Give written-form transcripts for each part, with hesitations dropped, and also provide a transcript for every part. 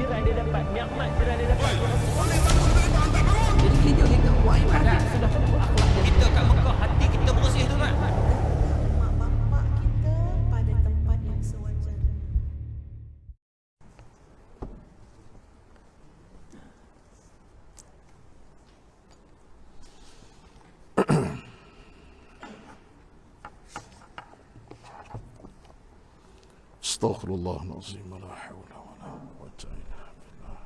jiran dia dapat, nikmat jiran dia dapat. Jadi kita buat ibadat. Sudah tentu akhlak dia. Kita kat Mekah hati kita bersih tu kan. Mak bapak kita pada tempat yang sewajarnya. Astaghfirullahaladzim, la hawla wa la quwwata illa billah.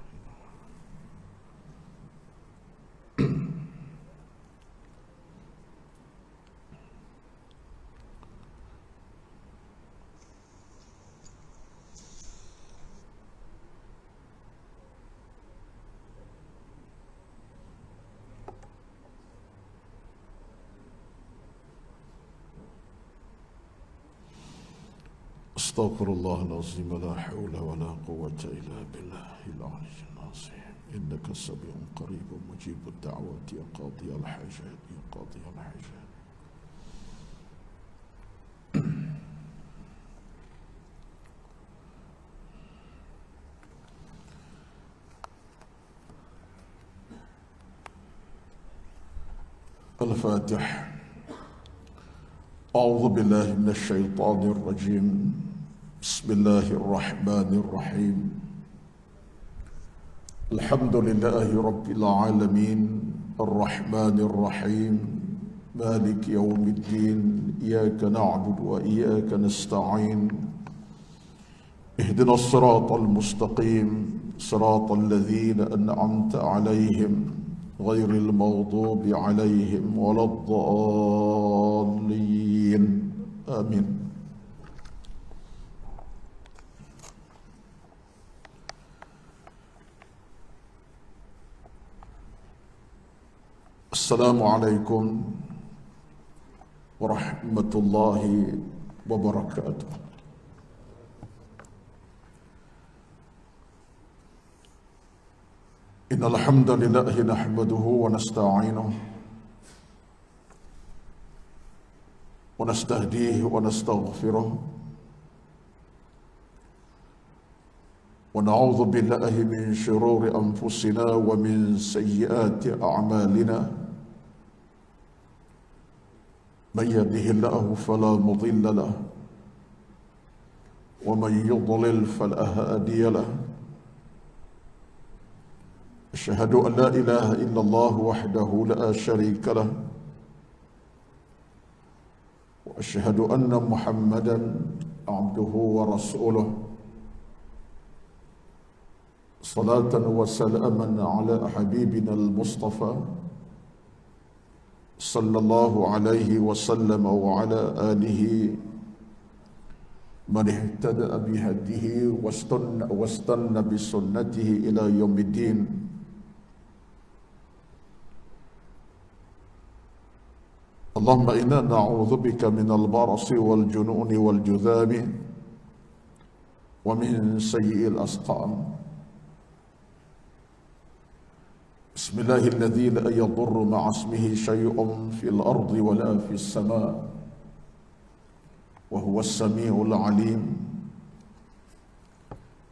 Astaghfirullahaladzim, la hawla wa la quwwata illa billahil aliyyil azim. Innaka sami'un qaribun mujibud da'wati ya qadiyal hajat ya qadiyal hajat. Al-Fatih. A'udzu billahi minasy syaithanir rajim. Bismillahirrahmanirrahim. Alhamdulillahi rabbil alamin. Arrahmanir rahim. Maliki yaumiddin. Iyyaka na'budu wa iyyaka nasta'in. Ihdinas siratal mustaqim. Siratal ladzina an'amta 'alaihim ghairil maghdubi 'alaihim waladdallin. Amin. Assalamualaikum warahmatullahi wabarakatuh. Innal hamdalillah nahmaduhu wa nasta'inuhu wa nastahdihi wa nastaghfiruh wa na'udzu billahi min shururi anfusina wa min sayyiati a'malina. من يهده الله فلا مضل له ومن يضلل فلا هادي له. أشهد أن لا إله إلا الله وحده لا شريك له وأشهد أن محمدا عبده ورسوله صلاة وسلاما على حبيبنا المصطفى صلى الله عليه وسلم وعلى آله من اهتدى بهديه واستنى بسنته إلى يوم الدين. اللهم إنا نعوذ بك من البرص والجنون والجذام ومن سيء الأسقام. بسم الله الذي لا يضر مع اسمه شيء في الأرض ولا في السماء وهو السميع العليم.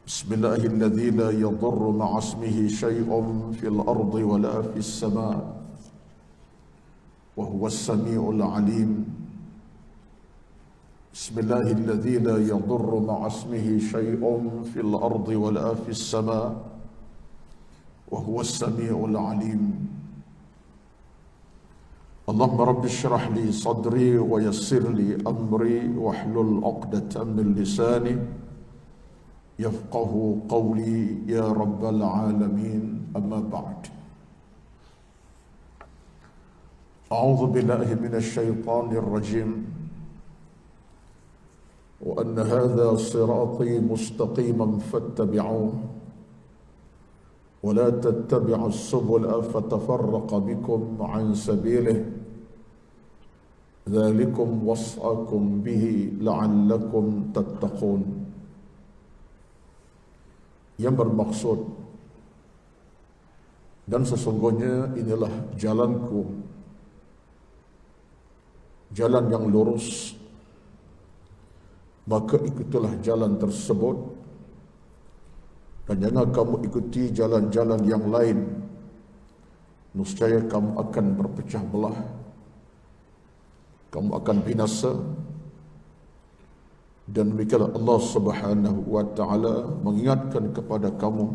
بسم الله الذي لا يضر مع اسمه شيء في الأرض ولا في السماء وهو السميع العليم. بسم الله الذي لا يضر مع اسمه شيء في الأرض ولا في السماء وهو السميع العليم. اللهم رب اشرح لي صدري ويسر لي أمري واحلل عقدة من لساني يفقه قولي يا رب العالمين. أما بعد. أعوذ بالله من الشيطان الرجيم. وأن هذا صراطي مستقيما فاتبعوه ولا تتبعوا السبل فتفرق بكم عن سبيله ذلكم وصاكم به لعلكم تتقون. Yang bermaksud, dan sesungguhnya inilah jalanku, jalan yang lurus, maka ikutilah jalan tersebut dan jangan kamu ikuti jalan-jalan yang lain, niscaya kamu akan berpecah belah, kamu akan binasa. Dan demikianlah Allah Subhanahu wa taala mengingatkan kepada kamu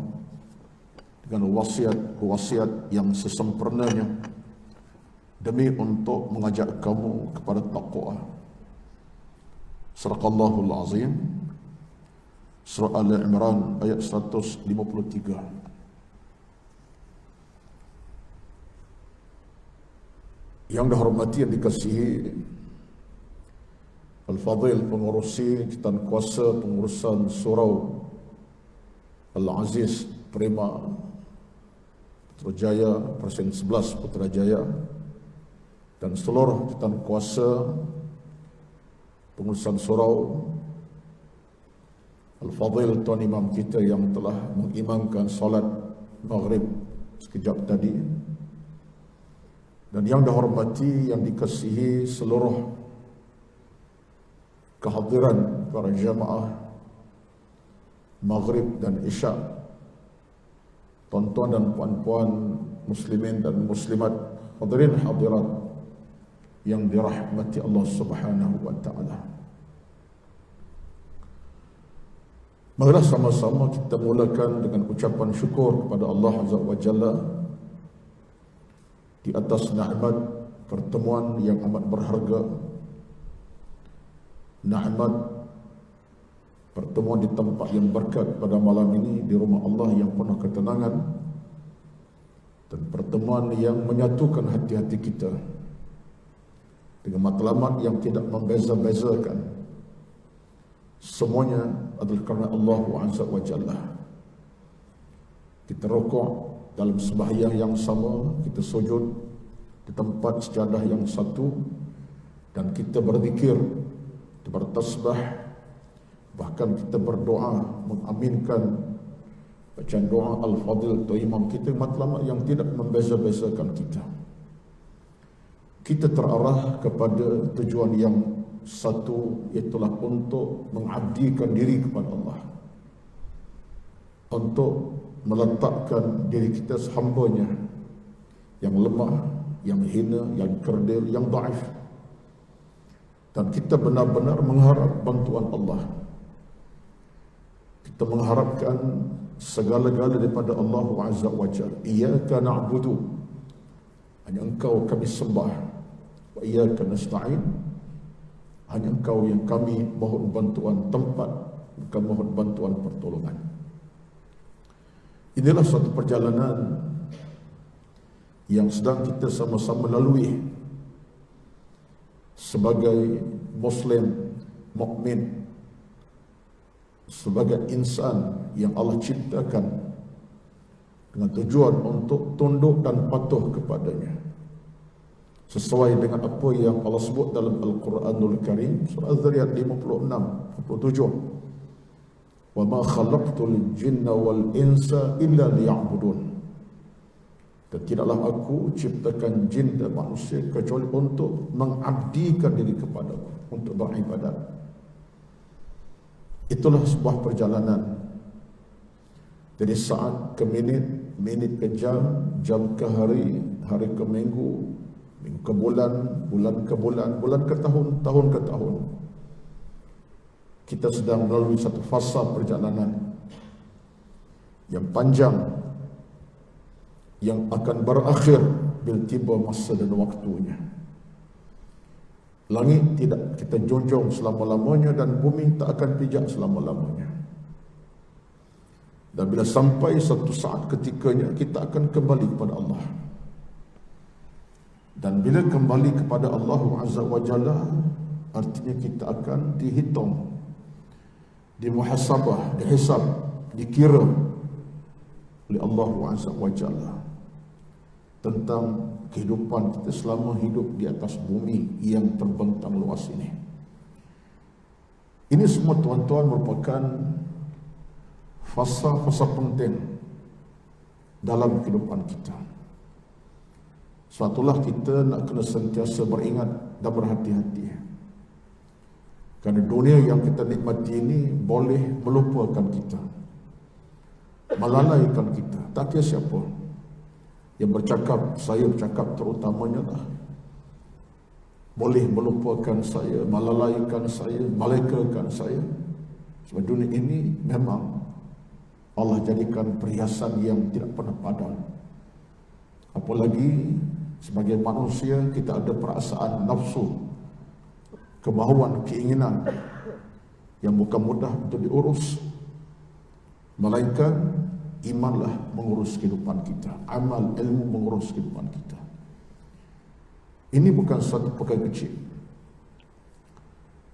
dengan wasiat-wasiat yang sesempurnanya demi untuk mengajak kamu kepada taqwa. Sadaqallahul azim. Surah Al-Imran ayat 153. Yang dihormati, yang dikasihi Al-Fadhil pengurusi Jabatan Kuasa Pengurusan Surau Al-Aziz Prima Putrajaya, Presiden 11 Putrajaya, dan seluruh Jabatan Kuasa Pengurusan Surau, Al-Fadhil Tuan Imam kita yang telah mengimamkan solat Maghrib sekejap tadi, dan yang dihormati, yang dikasihi seluruh kehadiran para jamaah Maghrib dan Isya, tuan-tuan dan puan-puan muslimin dan muslimat, hadirin hadirat yang dirahmati Allah Subhanahu wa taala. Marilah sama-sama kita mulakan dengan ucapan syukur kepada Allah Azza wa Jalla di atas nikmat pertemuan yang amat berharga, nikmat pertemuan di tempat yang berkat pada malam ini di rumah Allah yang penuh ketenangan, dan pertemuan yang menyatukan hati-hati kita dengan matlamat yang tidak membeza-bezakan. Semuanya adalah kerana Allah Azza wa Jalla. Kita rukuk dalam sembahyang yang sama, kita sujud di tempat sejadah yang satu, dan kita berzikir, kita bertasbih, bahkan kita berdoa mengaminkan bacaan doa Al-Fadhil atau imam kita, matlamat yang tidak membeza-bezakan kita. Kita terarah kepada tujuan yang satu, iaitulah untuk mengabdikan diri kepada Allah, untuk meletakkan diri kita sehambanya yang lemah, yang hina, yang kerdil, yang dhaif, dan kita benar-benar mengharap bantuan Allah. Kita mengharapkan segala-gala daripada Allah Azza wa Jalla. Iyyaka na'budu, hanya Engkau kami sembah, wa iyyaka nasta'in, hanya Engkau yang kami mohon bantuan tempat, bukan mohon bantuan pertolongan. Inilah suatu perjalanan yang sedang kita sama-sama lalui sebagai Muslim, mukmin, sebagai insan yang Allah ciptakan dengan tujuan untuk tunduk dan patuh kepadanya, sesuai dengan apa yang Allah sebut dalam Al-Quranul Karim, surah Az-Zariyat 56-57. Wa ma khalaqtul jinna wal insa illa liya'budun. Dan tidaklah aku ciptakan jin dan manusia kecuali untuk mengabdikan diri kepadaku, untuk beribadat. Itulah sebuah perjalanan dari saat ke minit, minit ke jam, jam ke hari, hari ke minggu, minggu ke bulan, bulan ke bulan, bulan ke tahun, tahun ke tahun. Kita sedang melalui satu fasa perjalanan yang panjang, yang akan berakhir bila tiba masa dan waktunya. Langit tidak kita junjung selama-lamanya, dan bumi tak akan pijak selama-lamanya. Dan bila sampai satu saat ketikanya, kita akan kembali kepada Allah. Dan bila kembali kepada Allah Azza wa Jalla, artinya kita akan dihitung, dimuhasabah, dihisab, dikira oleh Allah Azza wa Jalla tentang kehidupan kita selama hidup di atas bumi yang terbentang luas ini. Ini semua tuan-tuan merupakan fasa-fasa penting dalam kehidupan kita. Suatulah kita nak kena sentiasa beringat dan berhati-hati, kerana dunia yang kita nikmati ini boleh melupakan kita, melalaikan kita. Tak kira siapa yang bercakap, saya bercakap terutamanya lah, boleh melupakan saya, melalaikan saya, malaikalkan saya. Sebab dunia ini memang Allah jadikan perhiasan yang tidak pernah padam. Apalagi sebagai manusia kita ada perasaan nafsu, kemahuan, keinginan yang bukan mudah untuk diurus. Melainkan imanlah mengurus kehidupan kita, amal, ilmu mengurus kehidupan kita. Ini bukan satu perkara kecil.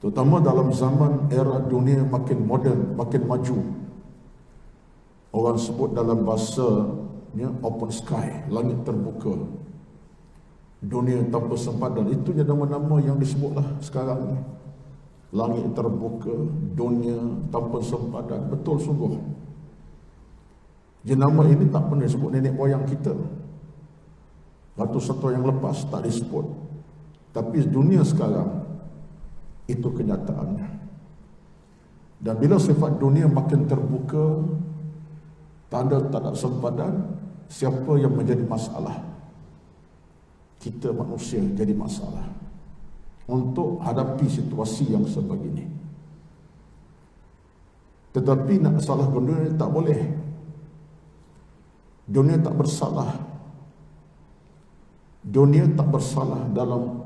Terutama dalam zaman era dunia makin moden, makin maju. Orang sebut dalam bahasanya open sky, langit terbuka, dunia tanpa sempadan. Itu nama-nama yang disebutlah sekarang ni. Langit terbuka, dunia tanpa sempadan. Betul sungguh. Jenama ini tak pernah disebut nenek moyang kita. Ratus-ratus yang lepas tak disebut. Tapi dunia sekarang itu kenyataannya. Dan bila sifat dunia makin terbuka, tanda tak ada sempadan, siapa yang menjadi masalah? Kita manusia jadi masalah untuk hadapi situasi yang sebegini. Tetapi nak salah dunia tak boleh. Dunia tak bersalah. Dunia tak bersalah dalam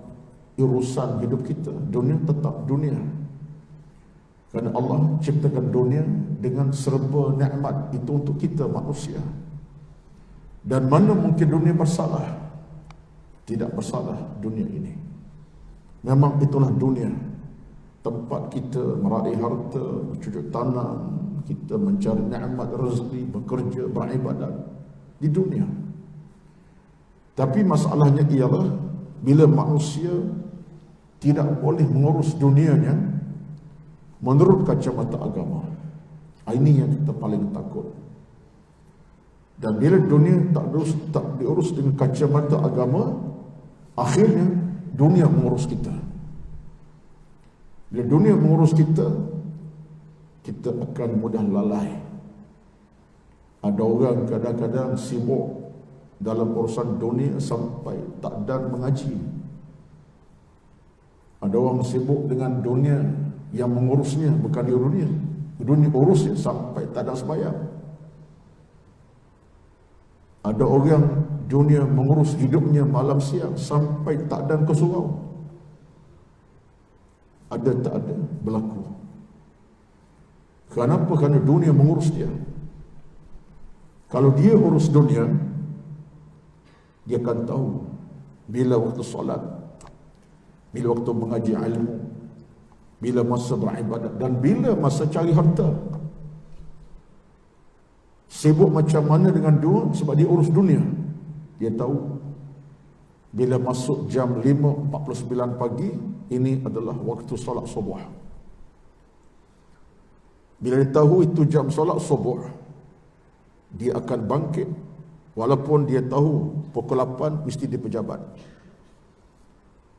urusan hidup kita. Dunia tetap dunia. Kerana Allah ciptakan dunia dengan serba nikmat itu untuk kita manusia. Dan mana mungkin dunia bersalah? Tidak bersalah dunia ini. Memang itulah dunia. Tempat kita meraih harta, bercucuk tanam, kita mencari nikmat rezeki, bekerja, beribadat di dunia. Tapi masalahnya ialah bila manusia tidak boleh mengurus dunianya menurut kacamata agama. Ini yang kita paling takut. Dan bila dunia tak diurus dengan kacamata agama, akhirnya dunia mengurus kita. Bila dunia mengurus kita, kita akan mudah lalai. Ada orang kadang-kadang sibuk dalam urusan dunia sampai tak dan mengaji. Ada orang sibuk dengan dunia yang mengurusnya, bukan dunia. Dunia urusnya sampai tak ada sembahyang. Ada orang dunia mengurus hidupnya malam siang sampai tak dan ke surau. Ada tak ada berlaku. Kenapa? Kerana dunia mengurus dia. Kalau dia urus dunia, dia akan tahu bila waktu solat, bila waktu mengaji ilmu, bila masa beribadat, dan bila masa cari harta. Sibuk macam mana dengan dunia sebab dia urus dunia. Dia tahu bila masuk jam 5.49 pagi, ini adalah waktu solat subuh. Bila dia tahu itu jam solat subuh, dia akan bangkit. Walaupun dia tahu pukul 8 mesti dia pejabat.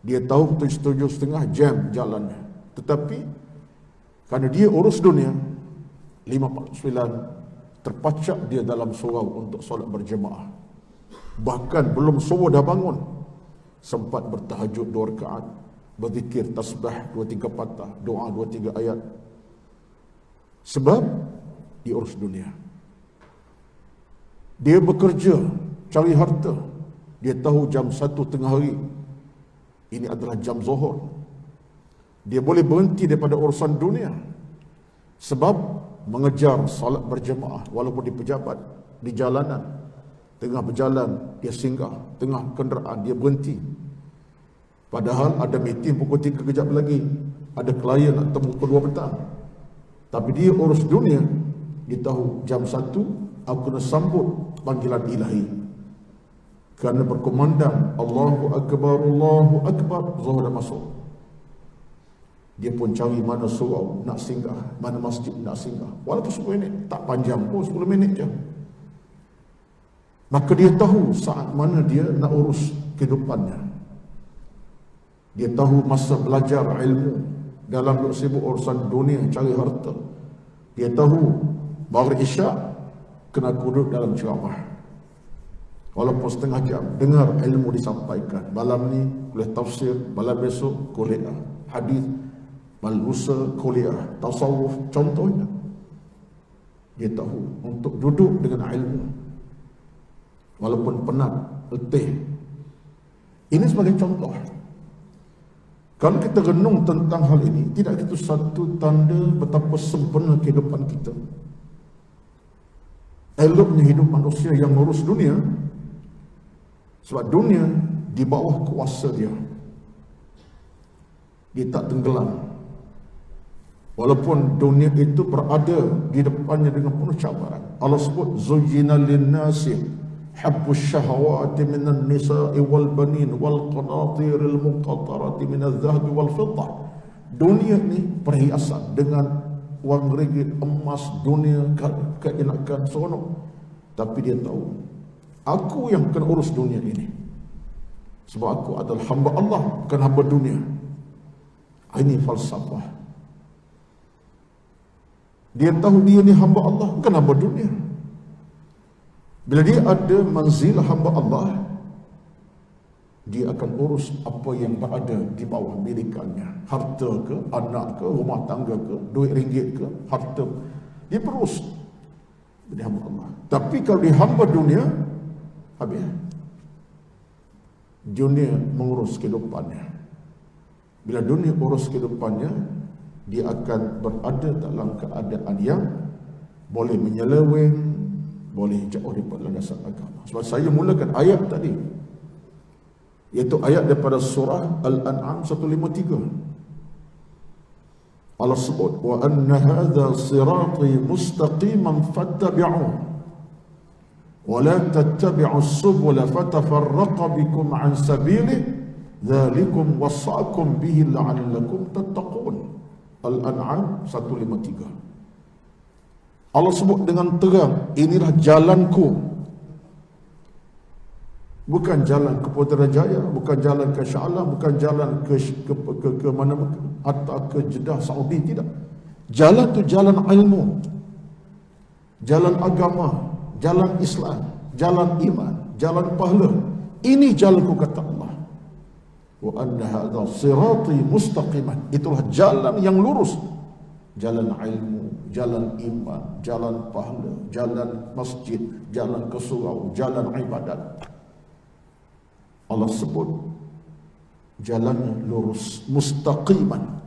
Dia tahu 7.30 jam jalannya. Tetapi kerana dia urus dunia, 5.49 terpacak dia dalam surau untuk solat berjemaah. Bahkan belum subuh dah bangun, sempat bertahajud 2 rakaat, berzikir tasbih 2-3 patah, doa 2-3 ayat. Sebab dia urus dunia. Dia bekerja, cari harta. Dia tahu jam 1 tengah hari, ini adalah jam zuhur. Dia boleh berhenti daripada urusan dunia sebab mengejar salat berjemaah. Walaupun di pejabat, di jalanan, tengah berjalan dia singgah, tengah kenderaan dia berhenti. Padahal ada meeting pukul 3 kejap lagi, ada klien nak temu pukul 2 petang. Tapi dia urus dunia. Dia tahu jam 1 aku kena sambut panggilan ilahi. Kerana berkumandang Allahu Akbar, Allahu Akbar, zuhur dah masuk. Dia pun cari mana surau nak singgah, mana masjid nak singgah. Walaupun 10 minit, tak panjang pun, 10 minit je. Maka dia tahu saat mana dia nak urus kehidupannya. Dia tahu masa belajar ilmu dalam sibuk urusan dunia, cari harta. Dia tahu bahawa isyak kena duduk dalam ceramah. Walaupun setengah jam, dengar ilmu disampaikan. Malam ni kuliah tafsir, malam besok kuliah hadis, malam lusa kuliah tasawuf. Contohnya, dia tahu untuk duduk dengan ilmu walaupun penat, letih. Ini sebagai contoh. Kalau kita renung tentang hal ini, tidak itu satu tanda betapa sempurna kehidupan kita. Eloknya hidup manusia yang ngurus dunia, sebab dunia di bawah kuasa dia. Dia tak tenggelam. Walaupun dunia itu berada di depannya dengan penuh cabaran. Allah sebut zuyyina lin-nasi habbus syahawati minan nisa'i wal banin wal qanatiril muqattarati minadh dhahabi wal fiddah. Dunia ni perhiasan dengan wang ringgit, emas, dunia, keenakan, seronok. Tapi dia tahu, aku yang kena urus dunia ini. Sebab aku adalah hamba Allah, bukan hamba dunia. Ini falsafah. Dia tahu dia ni hamba Allah, bukan hamba dunia. Bila dia ada manzilah hamba Allah, dia akan urus apa yang berada di bawah milikannya. Harta ke, anak ke, rumah tangga ke, duit ringgit ke, harta. Dia berurus jadi hamba Allah. Tapi kalau dia hamba dunia, habis. Dunia mengurus kehidupannya. Bila dunia urus kehidupannya, dia akan berada dalam keadaan yang boleh menyeleweng, boleh jauh daripada landasan agama. Sebab saya mulakan ayat tadi, iaitu ayat daripada surah Al-An'am 153. Allah sebut, wa anna hadha sirati mustaqiman fattabi'uh wa la tattabi'u subula fatafarraqa bikum an sabilih dzalikum wasa'akum bihi la'allakum tattaqun. Al-An'am 153. Allah sebut dengan terang, inilah jalanku. Bukan jalan ke Putrajaya, bukan jalan ke Shah Alam, bukan jalan ke mana, atau ke Jeddah Saudi, tidak. Jalan tu jalan ilmu, jalan agama, jalan Islam, jalan iman, jalan pahala. Ini jalanku, kata Allah. Wa anna hadha sirati mustaqiman. Itulah jalan yang lurus. Jalan ilmu, jalan iman, jalan pahala, jalan masjid, jalan ke surau, jalan ibadat. Allah sebut jalannya lurus, mustaqiman.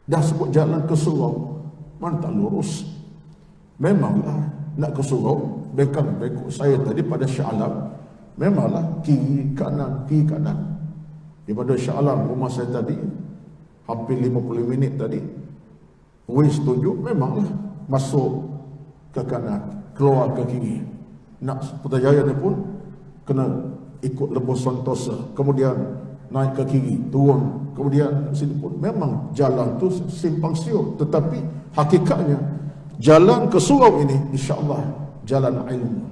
Dah sebut jalan ke surau, mana tak lurus? Memanglah nak ke surau, bekal saya tadi pada Shah Alam, memanglah kiri kanan. Daripada Shah Alam rumah saya tadi hampir 50 minit tadi, Waze tunjuk, memanglah masuk ke kanan, keluar ke kiri. Nak Putrajaya ni pun kena ikut Lebus Sentosa, kemudian naik ke kiri, turun, kemudian sini pun memang jalan tu simpang siur. Tetapi hakikatnya jalan ke surau ini insya-Allah jalan ilmu.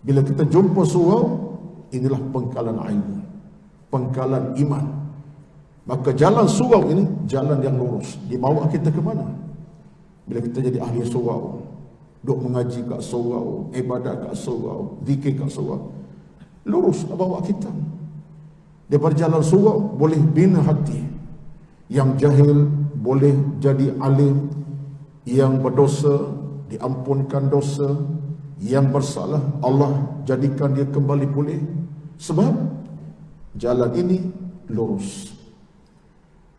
Bila kita jumpa surau, inilah pengkalan ilmu, pengkalan iman. Maka jalan surau ini jalan yang lurus. Dibawa kita ke mana? Bila kita jadi ahli surau, duk mengaji kat surau, ibadat kat surau, zikir kat surau, lurus bawa kita. Daripada jalan surau boleh bina hati. Yang jahil boleh jadi alim, yang berdosa diampunkan dosa, yang bersalah Allah jadikan dia kembali pulih. Sebab jalan ini lurus.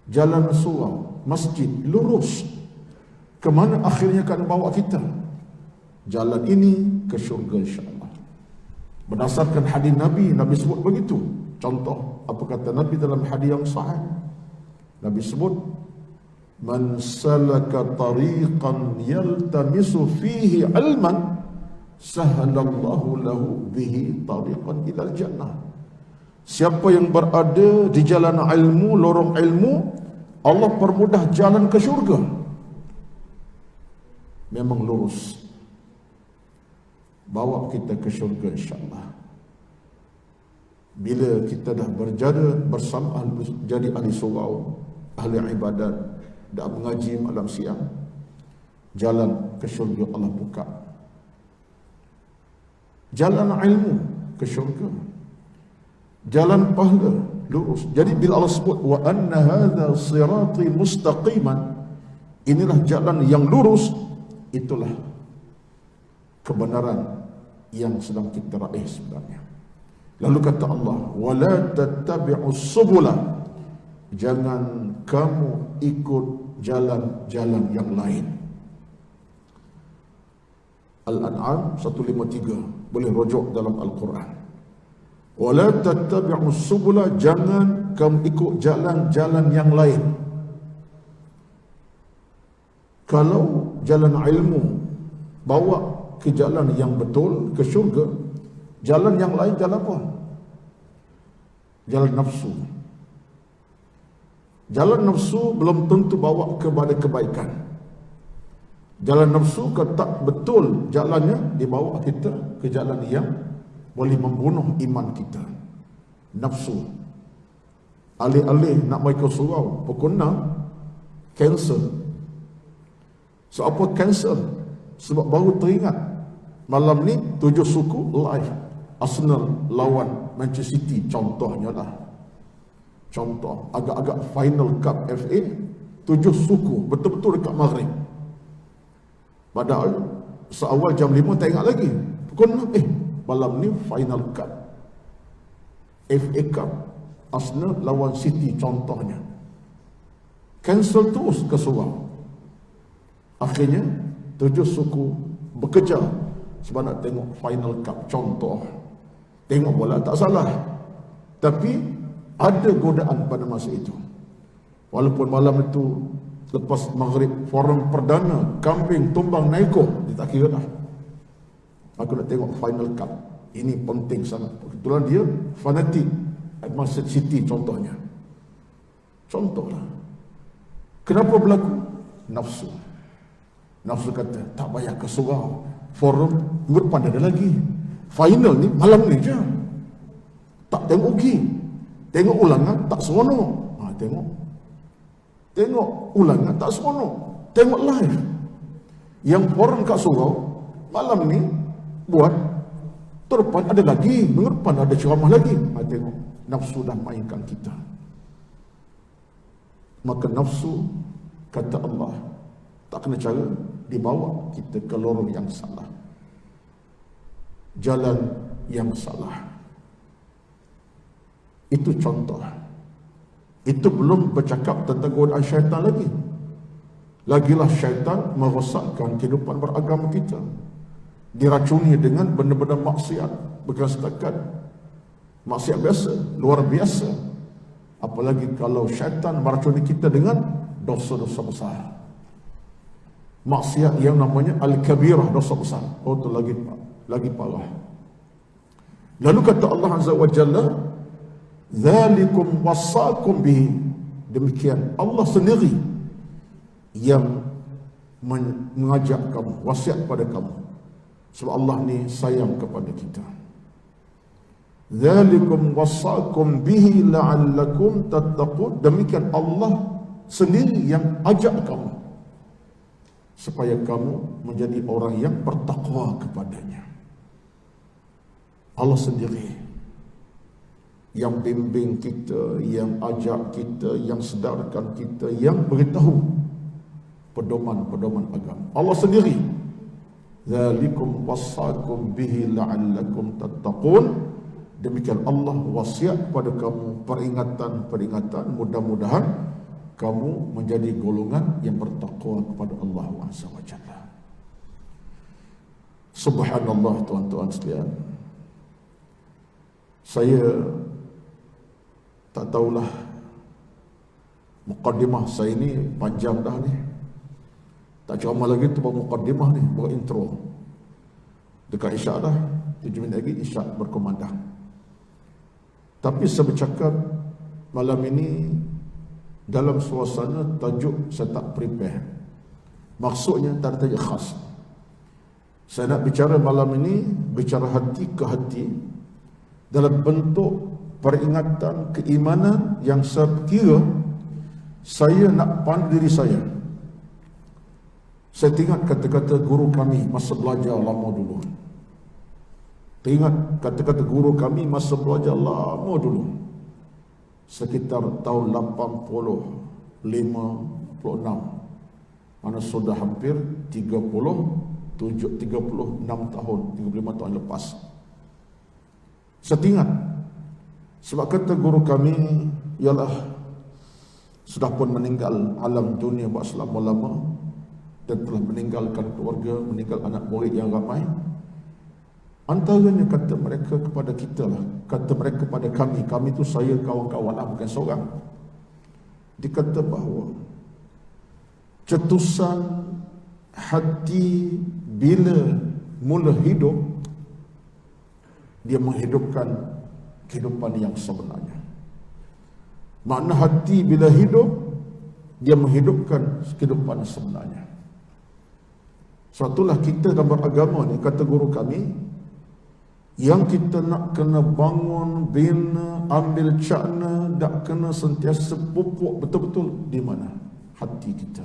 Jalan surau, masjid lurus. Kemana akhirnya akan bawa kita? Jalan ini ke syurga insya-Allah. Berdasarkan hadis Nabi, Nabi sebut begitu. Contoh, apa kata Nabi dalam hadis yang sahih? Nabi sebut, man salaka tariqan yaltamisu fihi ilman sahalallahu lahu bihi tariqan ilal jannah. Siapa yang berada di jalan ilmu, lorong ilmu, Allah permudah jalan ke syurga. Memang lurus, bawa kita ke syurga insya-Allah. Bila kita dah berjaya bersama jadi ahli surau, ahli ibadat, dah mengaji malam siang, jalan ke syurga Allah buka. Jalan ilmu ke syurga, jalan pahala lurus. Jadi bila Allah sebut wa anna hadza sirati mustaqiman, inilah jalan yang lurus, itulah kebenaran yang sedang kita raih sebenarnya. Lalu kata Allah, wala tattabi'us subula, jangan kamu ikut jalan-jalan yang lain. Al-An'am 153, boleh rujuk dalam Al-Quran. Wala tattabi'us subula, jangan kamu ikut jalan-jalan yang lain. Kalau jalan ilmu bawa ke jalan yang betul, ke syurga, jalan yang lain jalan apa? Jalan nafsu. Jalan nafsu belum tentu bawa kepada kebaikan. Jalan nafsu kalau tak betul jalannya, dibawa kita ke jalan yang boleh membunuh iman kita. Nafsu. Alih-alih nak mai ke surau pukul 6, cancel. So apa cancel? Sebab baru teringat malam ni 7 suku live Arsenal lawan Manchester City contohnya lah. Contoh agak-agak final cup FA 7 suku betul-betul dekat maghrib. Padahal seawal jam 5 tak ingat lagi. Pukul 6 malam ni final cup FA Cup Arsenal lawan City contohnya. Cancel terus ke surau. Akhirnya 7 suku bekerja sebab nak tengok final cup contoh. Tengok bola tak salah, tapi ada godaan pada masa itu. Walaupun malam itu lepas maghrib forum perdana kambing tumbang naiko, dia tak kira dah. Aku nak tengok final cup, ini penting sangat. Kebetulan dia fanatik Manchester City contohnya. Contohlah. Kenapa berlaku? Nafsu. Nafsu kata, tak payah ke surau, forum minggu depan ada lagi. Final ni malam ni je. Tak tengok ugi. Tengok ulangan tak seronok. Tengok ulangan tak seronok. Tengok live. Yang forum kat surau malam ni buat terdepan ada lagi, minggu depan ada ceramah lagi. Tengok nafsu dah mainkan kita. Maka nafsu, kata Allah, tak kena cara, dibawa kita ke lorong yang salah, jalan yang salah. Itu contoh. Itu belum bercakap tentang godaan syaitan lagi. Lagilah syaitan merosakkan kehidupan beragama kita, diracuni dengan benda-benda maksiat, bukan setakat maksiat biasa, luar biasa. Apalagi kalau syaitan meracuni kita dengan dosa-dosa besar, maksiat yang namanya al-kabirah, dosa besar. Oh, itu lagi parah. Lalu kata Allah Azza wa Jalla, dzalikum wassakum bihi, demikian Allah sendiri yang mengajak kamu, wasiat pada kamu, sebab Allah ni sayang kepada kita. Dzalikum wassakum bihi la'allakum tattaqun, demikian Allah sendiri yang ajak kamu supaya kamu menjadi orang yang bertakwa kepadanya. Allah sendiri yang bimbing kita, yang ajak kita, yang sedarkan kita, yang beritahu pedoman-pedoman agama. Allah sendiri. Dzalikum wassakum bihi la'allakum tattaqun, demikian Allah wasiat pada kamu peringatan-peringatan, mudah-mudahan kamu menjadi golongan yang bertakwa kepada Allah Azza wa Jalla. Subhanallah, tuan-tuan sekalian. Saya tak tahulah, muqaddimah saya ni panjang dah ni. Tak ceramah lagi tu baru muqaddimah ni, baru intro. Dekat isyak dah, 7 minit lagi isyak berkumandang. Tapi saya bercakap malam ini dalam suasana tajuk saya tak prepare. Maksudnya tak ada tajuk khas. Saya nak bicara malam ini, bicara hati ke hati, dalam bentuk peringatan keimanan yang saya kira saya nak pandu diri saya Saya teringat kata-kata guru kami masa belajar lama dulu. Teringat kata-kata guru kami masa belajar lama dulu. Sekitar tahun 86. Mana sudah hampir 36 tahun, 35 tahun lepas. Saya teringat. Sebab kata guru kami ialah sudah pun meninggal alam dunia buat selama-lama dan telah meninggalkan keluarga, meninggal anak murid yang ramai. Antaranya kata mereka kepada kita lah, kata mereka kepada kami tu saya kawan-kawan lah, bukan seorang. Dikata bahawa cetusan hati bila mula hidup, dia menghidupkan kehidupan yang sebenarnya. Makna hati bila hidup, dia menghidupkan kehidupan sebenarnya. Sebab itulah kita dalam beragama ni, kata guru kami, yang kita nak kena bangun, bina, ambil cakna, tak kena sentiasa pupuk betul-betul di mana? Hati kita.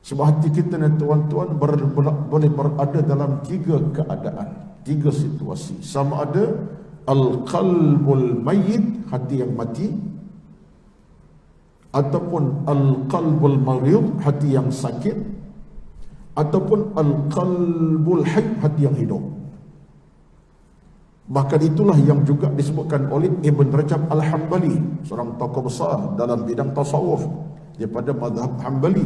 Sebab hati kita ni tuan-tuan boleh berada dalam 3 keadaan, 3 situasi. Sama ada al-qalbul mayyit, hati yang mati, ataupun al-qalbul marid, hati yang sakit, ataupun al-qalbul hayy, hati yang hidup. Bahkan itulah yang juga disebutkan oleh Ibn Rajab Al-Hambali, seorang tokoh besar dalam bidang tasawuf daripada mazhab Hambali.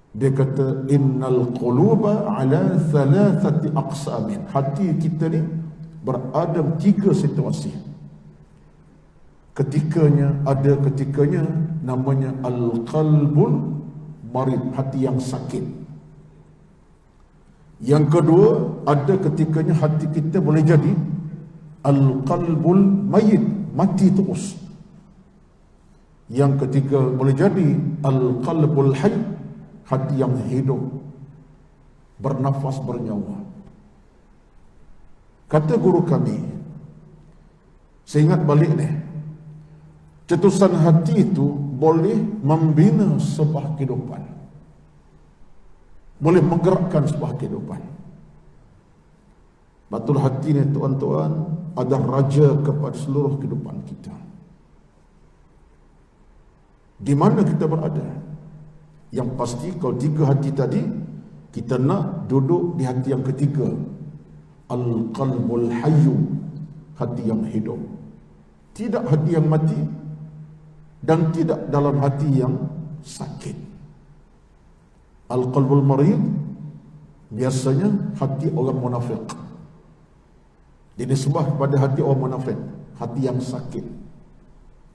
Dia kata innal quluba ala 3 aqsamin. Hati kita ni berada 3 situasi. Ketikanya namanya al-qalbul marid, hati yang sakit. Yang kedua, ada ketikanya hati kita boleh jadi al-qalbul mayyit, mati terus. Yang ketiga boleh jadi al-qalbul hayy, hati yang hidup, bernafas, bernyawa. Kata guru kami, saya ingat balik ni, cetusan hati itu boleh membina sebuah kehidupan, boleh menggerakkan sebuah kehidupan. Betul, hati ni tuan-tuan adalah raja kepada seluruh kehidupan kita. Di mana kita berada, yang pasti kalau 3 hati tadi, kita nak duduk di hati yang ketiga, al-qalbul hayyu, hati yang hidup. Tidak hati yang mati dan tidak dalam hati yang sakit. Al-qalbul marid biasanya hati orang munafik. Dia disembah kepada hati orang munafik, hati yang sakit.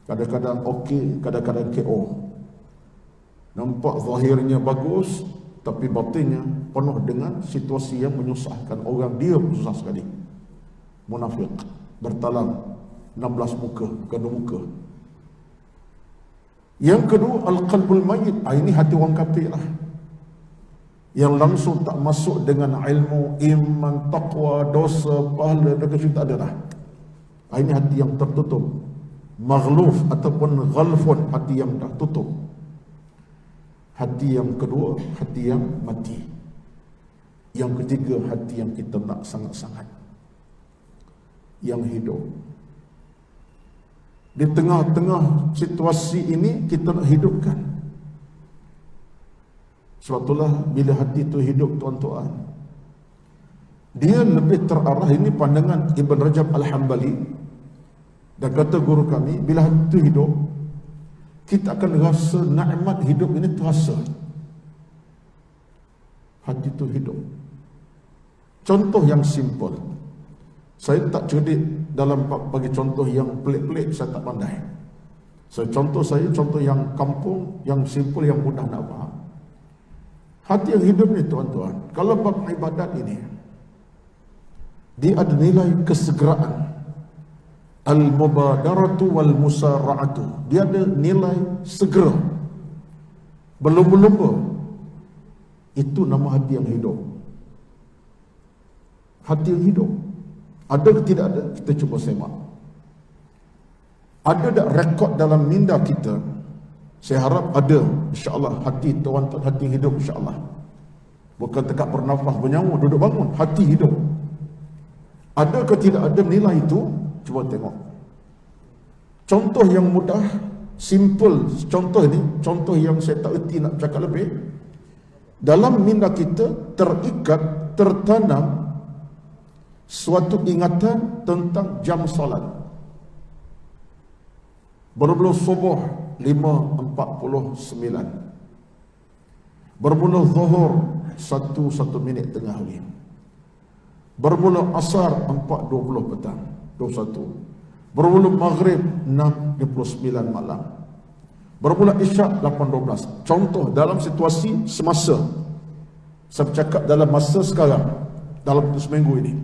Kadang-kadang okey, kadang-kadang KO. Nampak zahirnya bagus, tapi batinnya penuh dengan situasi yang menyusahkan orang. Dia susah sekali. Munafik, bertalam 16 muka, bukan 2 muka. Yang kedua, al-qalbul mayyit. Ini hati orang kafir lah, yang langsung tak masuk dengan ilmu, iman, taqwa, dosa, pahala, dan kesyirikan, tak ada dah. Ini hati yang tertutup, maghluf ataupun ghalfun, hati yang dah tutup. Hati yang kedua, hati yang mati. Yang ketiga, hati yang kita nak sangat-sangat, yang hidup. Di tengah-tengah situasi ini kita nak hidupkan. Sebab itulah bila hati itu hidup tuan-tuan, dia lebih terarah. Ini pandangan Ibn Rajab Al-Hambali. Dan kata guru kami, bila hati itu hidup, kita akan rasa nikmat hidup ini terasa. Hati itu hidup. Contoh yang simple. Saya tak cerdik dalam bagi contoh yang pelik-pelik, saya tak pandai. Contoh yang kampung, yang simple, yang mudah nak faham. Hati yang hidup ni tuan-tuan, kalau bab ibadat ini, dia ada nilai kesegeraan, al-mubadaratu wal musara'atu. Dia ada nilai segera, berlumba-lumba. Itu nama hati yang hidup. Hati yang hidup. Ada ke tidak ada? Kita cuba semak. Ada tak rekod dalam minda kita Saya harap ada, insya-Allah, hati tuan-tuan, hati hidup insya-Allah. Bukan tekak bernafas, bernyawa, duduk bangun, hati hidup. Ada ke tidak ada nilai itu? Cuba tengok. Contoh yang mudah, simple contoh ini, contoh yang saya tak erti nak cakap lebih. Dalam minda kita terikat, tertanam suatu ingatan tentang jam solat. Bermula subuh 5:49. Bermula zuhur 1 minit tengah hari. Bermula asar 4:20 petang 21. Bermula maghrib 6:29 malam. Bermula isyak 8:12. Contoh dalam situasi semasa. Saya bercakap dalam masa sekarang, dalam seminggu ini.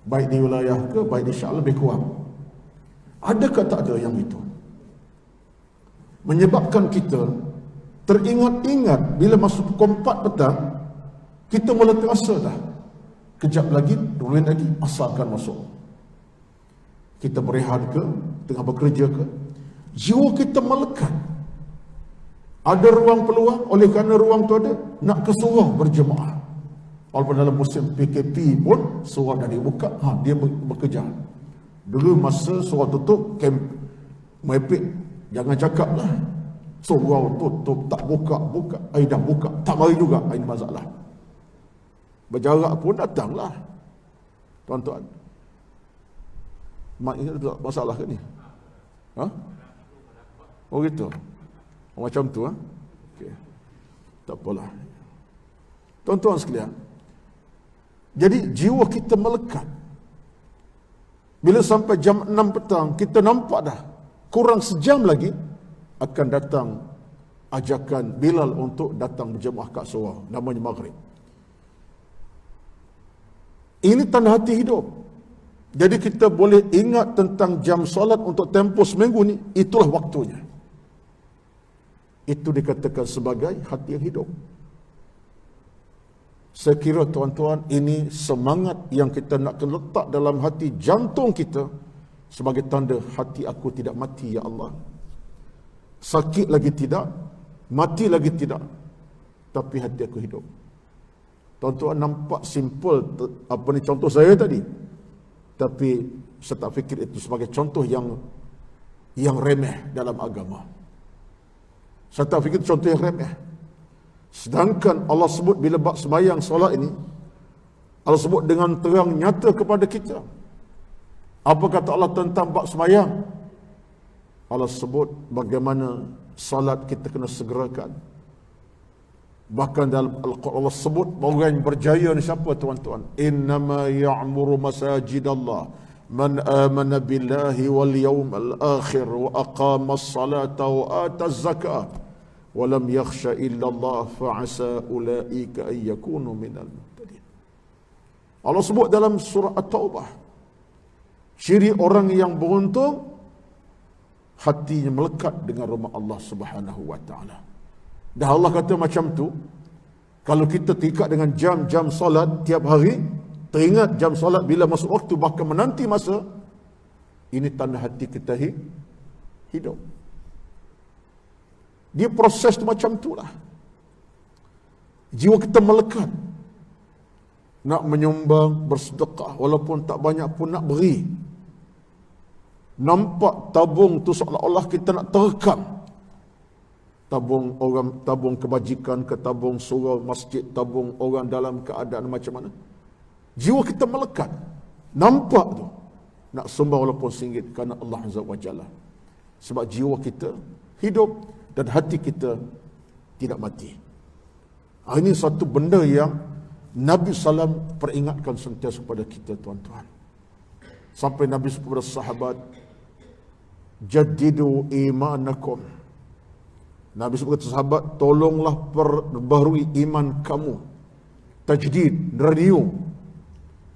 Baik di wilayah ke, baik di Syak lebih kurang. Adakah tak ada yang itu? Menyebabkan kita teringat-ingat bila masuk pukul 4 petang, kita mula terasa dah. Kejap lagi, 2 minit lagi, asar akan masuk. Kita berehat ke, tengah bekerja ke, jiwa kita melekat. Ada ruang peluang, oleh kerana ruang tu ada, nak ke surau berjemaah. Walaupun dalam musim PKP pun, surau dah dibuka, dia bekerja. Dulu masa surau tutup, camp merepek, jangan cakap lah. Surau tutup, tak buka, dah buka, tak mari juga, ini masalah. Berjarak pun datanglah. Tuan-tuan, mak ingat tak masalah ke ni? Ha? Oh gitu. Macam tu, ha? Okey. Tak apalah. Tuan-tuan sekalian, jadi jiwa kita melekat. Bila sampai jam 6 petang, kita nampak dah kurang sejam lagi akan datang ajakan Bilal untuk datang berjemaah kat surau, namanya maghrib. Ini tanda hati hidup. Jadi kita boleh ingat tentang jam solat untuk tempoh seminggu ni, itulah waktunya. Itu dikatakan sebagai hati yang hidup. Saya kira tuan-tuan, ini semangat yang kita nak letak dalam hati jantung kita sebagai tanda hati aku tidak mati, ya Allah. Sakit lagi tidak, mati lagi tidak, tapi hati aku hidup. Tuan-tuan nampak simple apa ni contoh saya tadi, tapi saya tak fikir itu sebagai contoh yang remeh dalam agama. Saya tak fikir contoh yang remeh. Sedangkan Allah sebut bila bab sembahyang solat ini, Allah sebut dengan terang nyata kepada kita. Apa kata Allah tentang bab sembahyang? Allah sebut bagaimana salat kita kena segerakan. Bahkan dalam Al-Quran Allah sebut orang yang berjaya ni siapa tuan-tuan? Innama ya'muru masajidallah man amana billahi wal yawmal akhir wa aqama as-salata wa ata az-zakah wa lam yakhsha illa Allah fa'asa ulaika ay yakunu minal muhtadin. Allah sebut dalam surah At-Taubah, ciri orang yang beruntung hatinya melekat dengan rumah Allah Subhanahu wa taala. Dah Allah kata macam tu, kalau kita terikat dengan jam-jam solat tiap hari, teringat jam solat bila masuk waktu, bahkan menanti masa, ini tanda hati kita hidup. Dia proses tu macam itulah. Jiwa kita melekat. Nak menyumbang, bersedekah, walaupun tak banyak pun nak beri. Nampak tabung tu seolah-olah kita nak terekam. Tabung orang, tabung kebajikan ke tabung surau masjid, tabung orang dalam keadaan macam mana. Jiwa kita melekat. Nampak tu. Nak sumbang walaupun RM1 kerana Allah Azza wa Jalla. Sebab jiwa kita hidup dan hati kita tidak mati. Ini satu benda yang Nabi SAW peringatkan sentiasa kepada kita, tuan-tuan. Sampai Nabi kepada sahabat, jadidu imanakum. Nabi sebut kepada sahabat, tolonglah perbaharui iman kamu. Tajdid, radio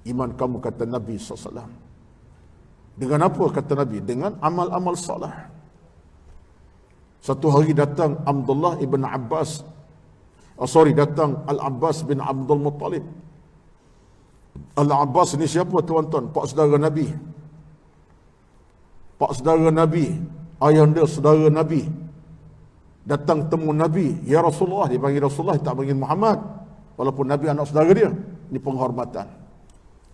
iman kamu, kata Nabi SAW. Dengan apa kata Nabi? Dengan amal-amal salah. Satu hari datang Abdullah ibn Abbas, datang Al-Abbas bin Abdul Muttalib. Al-Abbas ni siapa tuan-tuan? Pak saudara Nabi. Pak saudara Nabi, ayahanda saudara Nabi. datang temu Nabi, ya Rasulullah, dia panggil Rasulullah, tak panggil Muhammad, walaupun Nabi anak saudara dia. Ini penghormatan.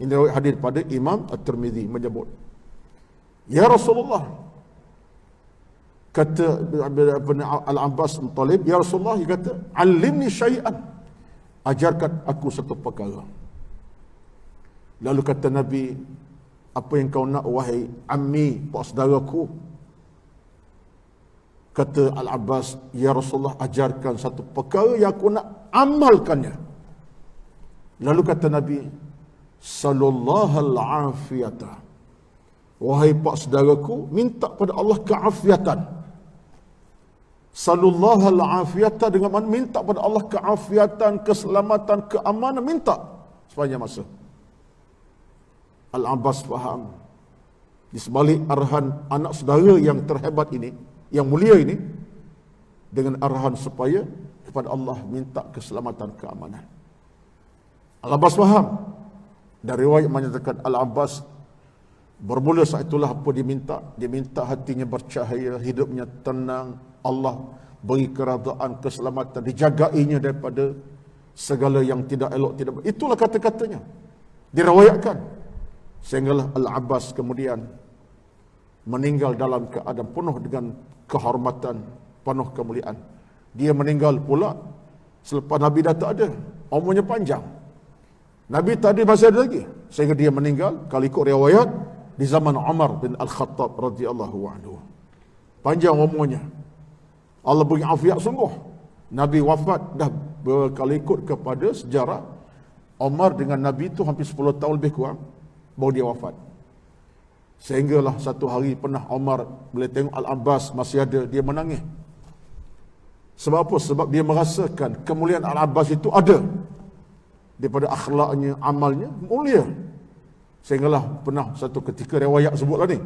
Ini riwayat hadis pada Imam At-Tirmizi menyebut, ya Rasulullah, kata Al-Abbas bin Talib, ya Rasulullah, dia kata, alimni syai'an, ajarkan aku satu perkara. Lalu kata Nabi, apa yang kau nak wahai ammi, pak saudaraku? Kata Al-Abbas, ya Rasulullah, ajarkan satu perkara yang aku nak amalkannya. Lalu kata Nabi, sallallahu al-afiyata, wahai pak saudaraku, minta pada Allah keafiatan. Sallallahu al-afiyata dengan mana? Minta pada Allah keafiatan, keselamatan, keamanan, minta sepanjang masa. Al-Abbas faham, di sebalik arahan anak saudara yang terhebat ini, yang mulia ini, dengan arahan supaya kepada Allah minta keselamatan, keamanan. Al-Abbas faham. Dari riwayat menyatakan Al-Abbas bermula saat itulah apa dia minta. Dia minta hatinya bercahaya, hidupnya tenang, Allah beri keredaan, keselamatan, dijagainya daripada segala yang tidak elok, tidak baik. Itulah kata-katanya, diriwayatkan. Sehinggalah Al-Abbas kemudian meninggal dalam keadaan penuh dengan kehormatan, penuh kemuliaan. Dia meninggal pula selepas Nabi dah tak ada, umurnya panjang. Nabi tadi masih ada lagi, sehingga dia meninggal kalau ikut riwayat di zaman Umar bin Al-Khattab radhiyallahu anhu. Panjang umurnya, Allah beri afiat sungguh. Nabi wafat dah, kalau ikut kepada sejarah, Umar dengan Nabi itu hampir 10 tahun lebih kurang baru dia wafat. Sehinggalah satu hari pernah Umar boleh tengok Al-Abbas masih ada, dia menangis. Sebab apa? Sebab dia merasakan kemuliaan Al-Abbas itu ada daripada akhlaknya, amalnya mulia. Sehinggalah pernah satu ketika riwayat sebutlah ni,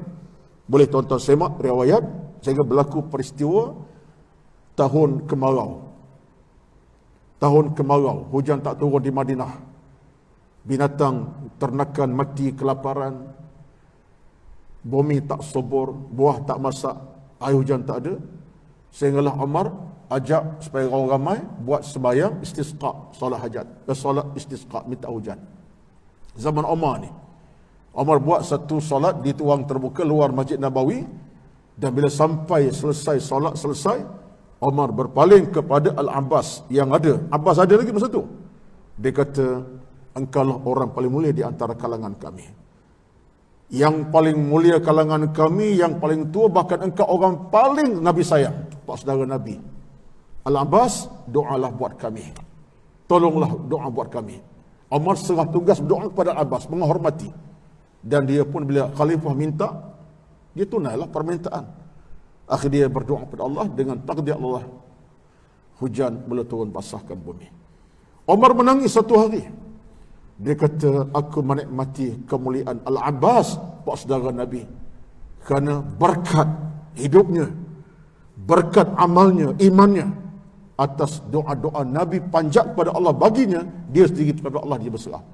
boleh tuan-tuan semak riwayat, sehingga berlaku peristiwa tahun kemarau. Tahun kemarau, hujan tak turun di Madinah, binatang ternakan mati kelaparan, bumi tak subur, buah tak masak, air hujan tak ada. Sehinggalah Umar ajak supaya orang ramai buat sembahyang istisqa, solat hajat, solat istisqa, minta hujan. Zaman Umar ni, Umar buat satu solat di ruang terbuka luar Masjid Nabawi, dan bila sampai selesai solat selesai, Umar berpaling kepada Al-Abbas yang ada. Abbas ada lagi masa tu. Dia kata, engkaulah orang paling mulia di antara kalangan kami. Yang paling mulia kalangan kami, yang paling tua, bahkan engkau orang paling Nabi sayang, pak saudara Nabi. Al-Abbas, doalah buat kami, tolonglah doa buat kami. Umar serah tugas berdoa kepada Al-Abbas, menghormati. Dan dia pun bila khalifah minta, dia tunailah permintaan. Akhir dia berdoa kepada Allah, dengan takdir Allah hujan mula turun basahkan bumi. Umar menangis satu hari. Dia kata, aku menikmati kemuliaan Al-Abbas, pak saudara Nabi, kerana berkat hidupnya, berkat amalnya, imannya, atas doa-doa Nabi panjat kepada Allah baginya, dia sendiri kepada Allah dia berserah.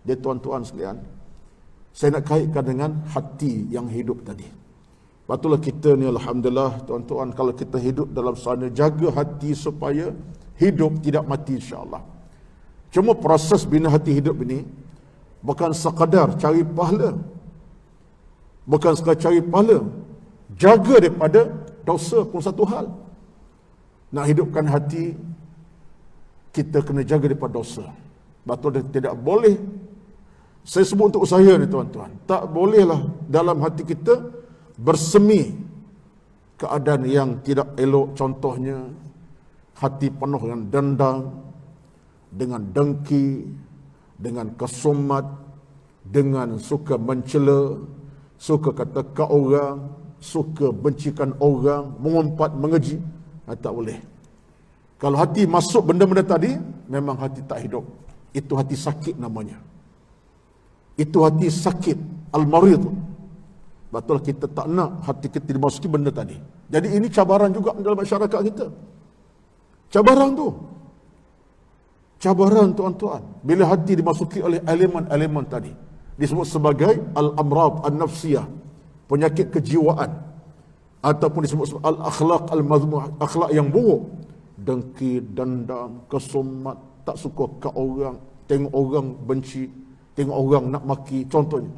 Dia tuan-tuan sekalian, saya nak kaitkan dengan hati yang hidup tadi. Patutlah kita ni, alhamdulillah tuan-tuan, kalau kita hidup dalam sana, jaga hati supaya hidup tidak mati insya-Allah. Cuma proses bina hati hidup ini bukan sekadar cari pahala, bukan sekadar cari pahala, jaga daripada dosa pun satu hal. Nak hidupkan hati, kita kena jaga daripada dosa. Betul, tidak boleh, saya sebut untuk saya ni tuan-tuan, tak bolehlah dalam hati kita bersemi keadaan yang tidak elok. Contohnya, hati penuh dengan dendam, dengan dengki, dengan kesumat, dengan suka mencela, suka kata ke orang, suka bencikan orang, mengumpat, mengeji. Tak boleh. Kalau hati masuk benda-benda tadi, memang hati tak hidup. Itu hati sakit namanya. Itu hati sakit, al-marid. Betul, kita tak nak hati kita dimasuki benda tadi. Jadi ini cabaran juga dalam masyarakat kita. Cabaran tu. Cabaran tuan-tuan. Bila hati dimasuki oleh elemen-elemen tadi, disebut sebagai al-amrad an-nafsiyah, penyakit kejiwaan. ataupun disebut al-akhlaq al-madhmumah, akhlak yang buruk, dengki, dendam, kesumat, tak suka kat orang, tengok orang benci, tengok orang nak maki, contohnya.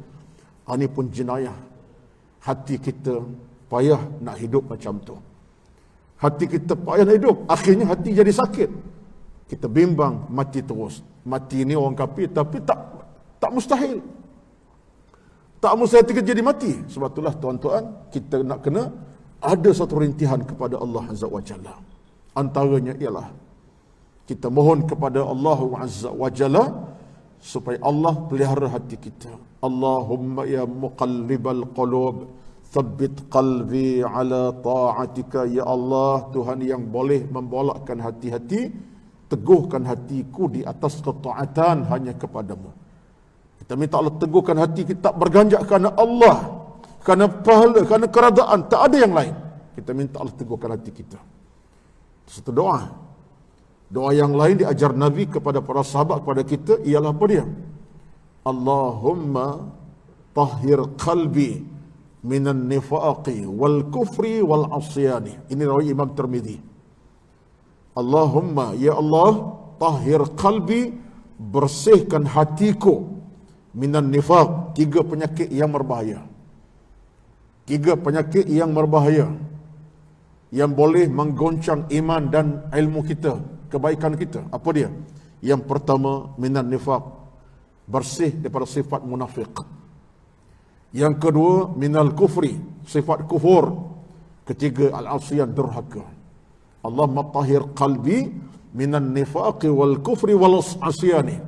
Ini pun jenayah. Hati kita payah nak hidup macam tu. Hati kita payah nak hidup, akhirnya hati jadi sakit. Kita bimbang mati terus. Mati ni orang kafir, tapi tak mustahil. Tak mustahil kita jadi mati. Sebab itulah tuan-tuan, kita nak kena ada satu rintihan kepada Allah Azza wa Jalla. Antaranya ialah kita mohon kepada Allah Azza wa Jalla supaya Allah pelihara hati kita. Allahumma ya muqallibal qulub, thabbit qalbi ala ta'atika. Ya Allah, Tuhan yang boleh membolakkan hati-hati, teguhkan hatiku di atas ketaatan hanya kepadamu. Kita minta Allah teguhkan hati kita, tak berganjak kerana Allah, kerana pahala, kerana keradaan, tak ada yang lain. Kita minta Allah teguhkan hati kita. Satu doa. Doa yang lain diajar Nabi kepada para sahabat, kepada kita, ialah apa dia? Allahumma tahhir qalbi minan nifaqi wal kufri wal asyani. Ini riwayat Imam Tirmizi. Allahumma, ya Allah, tahhir qalbi, bersihkan hatiku, minan nifaq, 3 penyakit yang berbahaya. 3 penyakit yang berbahaya yang boleh menggoncang iman dan ilmu kita, kebaikan kita. Apa dia? Yang pertama, minan nifaq, bersih daripada sifat munafik. Yang kedua, minal kufri, sifat kufur. Ketiga, al-asyan, durhaka. Allahumma tahhir qalbi minan nifaqi wal kufri wal asyani.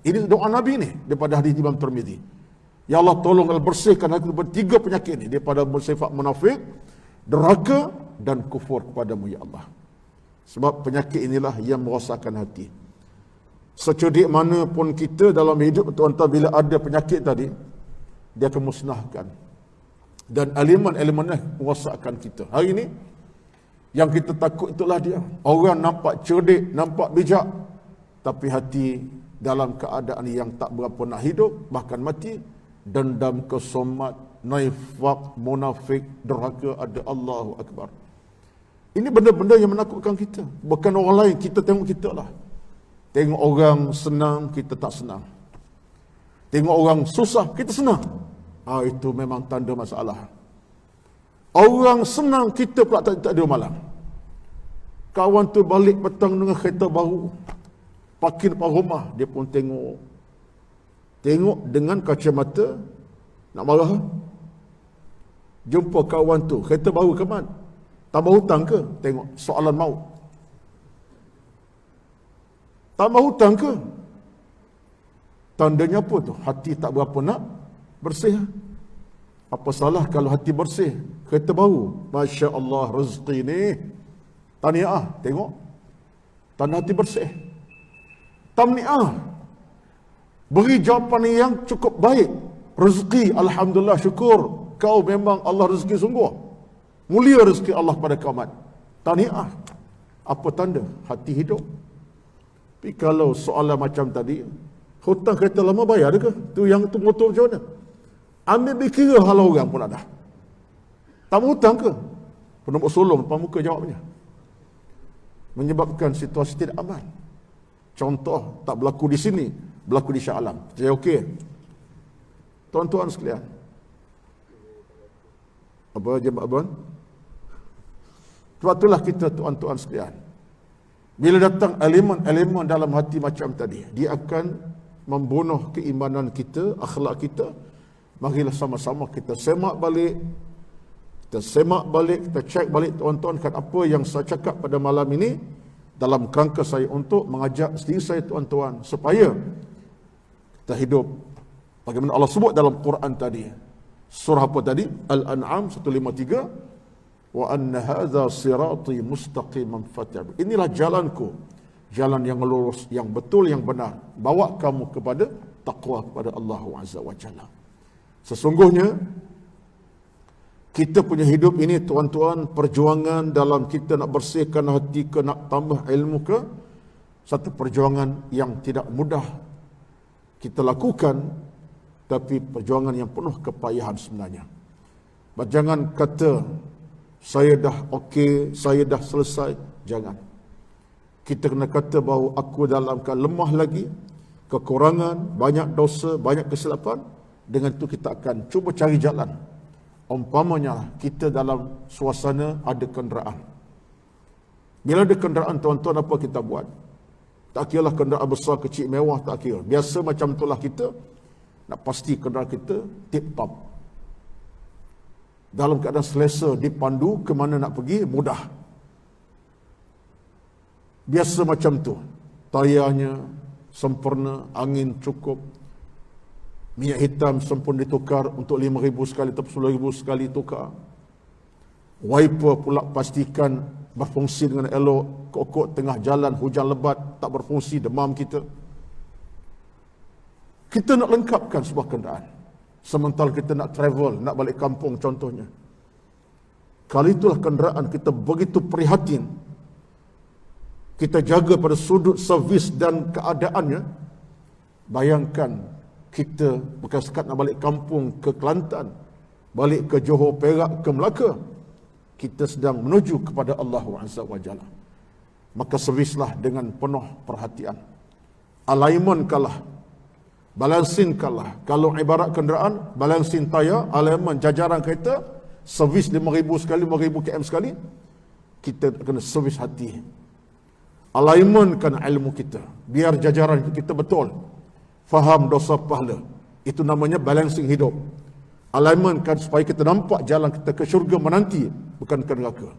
Ini doa Nabi ni daripada hadis Imam Tirmizi. Ya Allah, tolong bersihkan hati daripada 3 penyakit ni, daripada bersifat munafik, derhaka dan kufur kepadamu ya Allah. Sebab penyakit inilah yang merosakkan hati. Secerdik mana pun kita dalam hidup, tuan-tuan, bila ada penyakit tadi, dia akan musnahkan. Dan elemen-elemennya merosakkan kita. Hari ini yang kita takut itulah dia. Orang nampak cerdik, nampak bijak, tapi hati dalam keadaan yang tak berapa nak hidup, bahkan mati. Dendam, kesomat, nifaq, munafik, derhaka, ada. Allahu Akbar. Ini benda-benda yang menakutkan kita. Bukan orang lain, kita tengok kita lah. Tengok orang senang, kita tak senang. Tengok orang susah, kita senang. Itu memang tanda masalah. Orang senang, kita pula tak ada malam. Kawan tu balik petang dengan kereta baru, parkir depan rumah, dia pun tengok dengan kacamata nak marah. Jumpa kawan tu, kereta baru ke mana? Tambah hutang ke? Tengok soalan maut. Tambah hutang ke? Tandanya apa tu? Hati tak berapa nak bersih. Apa salah kalau hati bersih? Kereta baru, Masya Allah, rezeki ni. Tahniah, tengok. Tanda hati bersih. Tahniah, beri jawapan yang cukup baik. Rezeki, Alhamdulillah, syukur. Kau memang Allah rezeki sungguh. Mulia rezeki Allah pada kaumat. Tahniah. Apa tanda? Hati hidup. Tapi kalau soalan macam tadi, hutang kereta lama bayar ke? Tu yang tu motor macam mana? Ambil berkira halau orang pun ada. Tak hutang ke? Penumpuk sulung depan muka jawabnya. Menyebabkan situasi tidak aman. Contoh, tak berlaku di sini, berlaku di Shah Alam. Saya okey. Tuan-tuan sekalian. Apa jemaah abang? Sebab itulah kita, tuan-tuan sekalian, bila datang elemen-elemen dalam hati macam tadi, dia akan membunuh keimanan kita, akhlak kita. Marilah sama-sama kita semak balik, kita cek balik, tuan-tuan, kan apa yang saya cakap pada malam ini, dalam kerangka saya untuk mengajak diri saya, tuan-tuan, supaya kita hidup bagaimana Allah sebut dalam Quran tadi. Surah apa tadi? Al-An'am 153. Wa anna hadza sirati mustaqiman fattabi'u. Inilah jalanku, jalan yang lurus, yang betul, yang benar. Bawa kamu kepada taqwa kepada Allah Azza wa Jalla. Sesungguhnya kita punya hidup ini, tuan-tuan, perjuangan dalam kita nak bersihkan hati ke, nak tambah ilmu ke, satu perjuangan yang tidak mudah kita lakukan, tapi perjuangan yang penuh kepayahan sebenarnya. Jangan kata saya dah okey, saya dah selesai. Jangan. Kita kena kata bahawa aku dalam keadaan lemah lagi, kekurangan, banyak dosa, banyak kesilapan. Dengan itu kita akan cuba cari jalan. Umpamanya kita dalam suasana ada kenderaan. Bila ada kenderaan, tuan-tuan, apa kita buat? Tak kiralah kenderaan besar, kecil, mewah, tak kira. Biasa macam itulah kita nak pasti kenderaan kita tip-top. Dalam keadaan selesa, dipandu ke mana nak pergi, mudah. Biasa macam tu. Tayarnya sempurna, angin cukup, minyak hitam sempurna ditukar untuk 5,000 sekali atau 10,000 sekali tukar. Wiper pula pastikan berfungsi dengan elok. Kokok tengah jalan hujan lebat tak berfungsi, demam kita. Kita nak lengkapkan sebuah kenderaan. Sementara kita nak travel, nak balik kampung contohnya. Kali itulah kenderaan kita begitu prihatin. Kita jaga pada sudut servis dan keadaannya. Bayangkan kita bukan sekat nak balik kampung ke Kelantan, balik ke Johor, Perak, ke Melaka. Kita sedang menuju kepada Allah Azza wa Jalla. Maka servislah dengan penuh perhatian. Alignment kalah, balancing kalah. Kalau ibarat kenderaan, balancing tayar, alignment jajaran kereta, servis 5,000 sekali, 5,000 km sekali. Kita kena servis hati. Alignment kan ilmu kita, biar jajaran kita betul. Faham dosa pahala. Itu namanya balancing hidup. Alignment kan supaya kita nampak jalan kita ke syurga menanti, bukan ke neraka.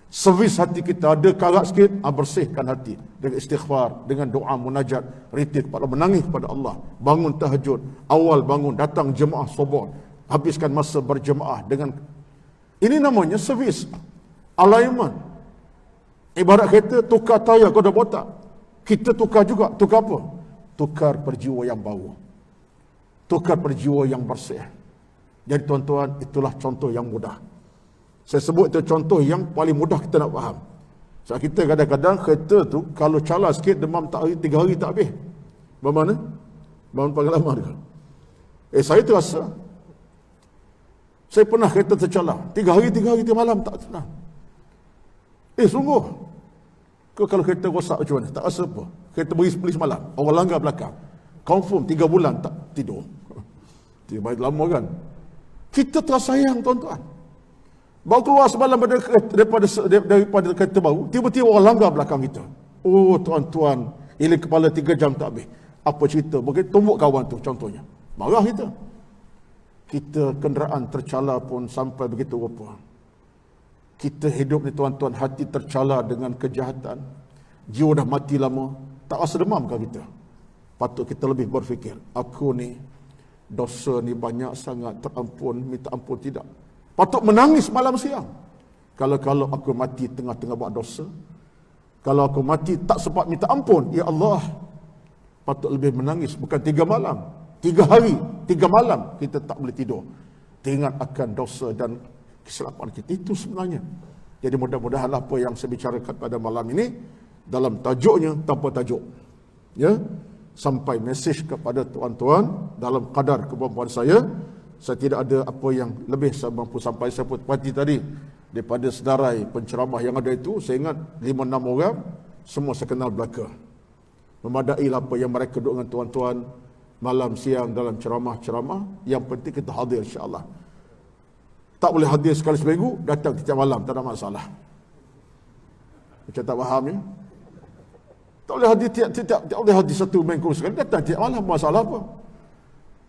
Servis hati kita, ada karat sikit, bersihkan hati dengan istighfar, dengan doa munajat, ritik kepada, menangis kepada Allah, bangun tahajud, awal bangun, datang jemaah subuh, habiskan masa berjemaah dengan ini namanya servis. Alignment. Ibarat kereta tukar tayar, kau dah botak. Kita tukar juga. Tukar apa? Tukar perjiwa yang baru. Tukar perjiwa yang bersih. Jadi tuan-tuan, itulah contoh yang mudah. Saya sebut itu contoh yang paling mudah kita nak faham. Sebab kita kadang-kadang kereta tu kalau calar sikit, demam 3 hari tak habis. Bagaimana? Bangun pengalaman ke? Saya terasa. Saya pernah kereta tercalar. 3 hari, 3 malam tak tenang. Sungguh. Kalau kereta rosak macam mana? Tak rasa apa. Kereta beri semalam. Orang langgar belakang. Confirm 3 bulan tak tidur. Baik lama kan? Kita tersayang tuan-tuan. Baru keluar semalam daripada kereta baru, tiba-tiba orang langgar belakang kita. Oh tuan-tuan, iling kepala 3 jam tak habis. Apa cerita? Begitu tumbuk kawan tu contohnya. Marah kita. Kita kenderaan tercalar pun sampai begitu rupa. Kita hidup ni tuan-tuan, hati tercalar dengan kejahatan. Jiwa dah mati lama, tak rasa demam ke kita? Patut kita lebih berfikir, aku ni dosa ni banyak sangat, terampun, minta ampun tidak. Patut menangis malam siang. Kalau aku mati tengah-tengah buat dosa, kalau aku mati tak sempat minta ampun, ya Allah, patut lebih menangis. Bukan 3 malam, 3 hari, 3 malam kita tak boleh tidur, teringat akan dosa dan kesilapan kita. Itu sebenarnya. Jadi mudah-mudahan apa yang saya bicarakan pada malam ini dalam tajuknya tanpa tajuk, ya, sampai mesej kepada tuan-tuan dalam kadar kemampuan saya. Saya tidak ada apa yang lebih saya mampu sampai. Saya pun pati tadi daripada sedarai penceramah yang ada itu, saya ingat 5-6 orang semua saya kenal belaka. Memadailah apa yang mereka duduk dengan tuan-tuan malam siang dalam ceramah-ceramah. Yang penting kita hadir, insya-Allah. Tak boleh hadir sekali seminggu, datang setiap malam, tak ada masalah. Macam tak faham ya? Tak boleh hadir tak boleh hadir 1 minggu sekali, datang setiap malam, masalah apa?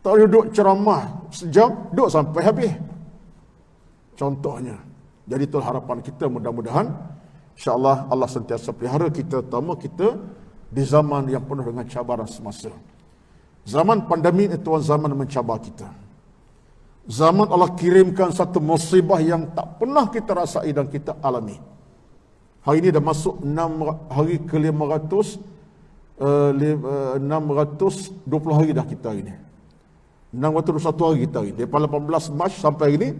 Tak boleh duduk ceramah sejam, duduk sampai habis. Contohnya. Jadi itu harapan kita, mudah-mudahan insya-Allah Allah sentiasa pelihara kita, terutama kita di zaman yang penuh dengan cabaran semasa. Zaman pandemik itu zaman mencabar kita. Zaman Allah kirimkan satu musibah yang tak pernah kita rasai dan kita alami. Hari ini dah masuk hari ke 620 hari dah kita hari ini. 621 hari kita hari ini. Daripada 18 Mac sampai hari ini,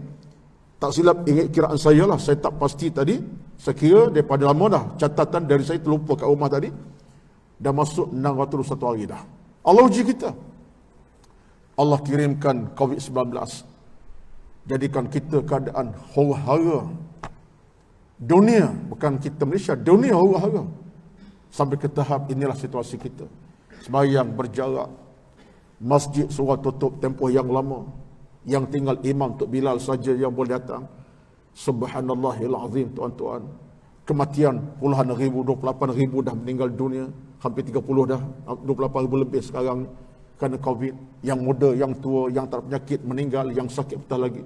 tak silap ingat kiraan saya lah, saya tak pasti tadi. Saya kira daripada lama dah, catatan dari saya terlupa kat rumah tadi. Dah masuk 621 hari dah. Allah uji kita. Allah kirimkan COVID-19. Jadikan kita keadaan huru-hara. Dunia, bukan kita Malaysia, dunia huru-hara. Sampai ke tahap inilah situasi kita. Sembahyang berjarak, masjid surah tutup tempoh yang lama, yang tinggal imam Tok Bilal saja yang boleh datang. Subhanallahil azim, tuan-tuan. Kematian puluhan ribu, 28 ribu dah meninggal dunia, hampir 30 dah, 28 ribu lebih sekarang kerana COVID. Yang muda, yang tua, yang tak penyakit meninggal, yang sakit petah lagi.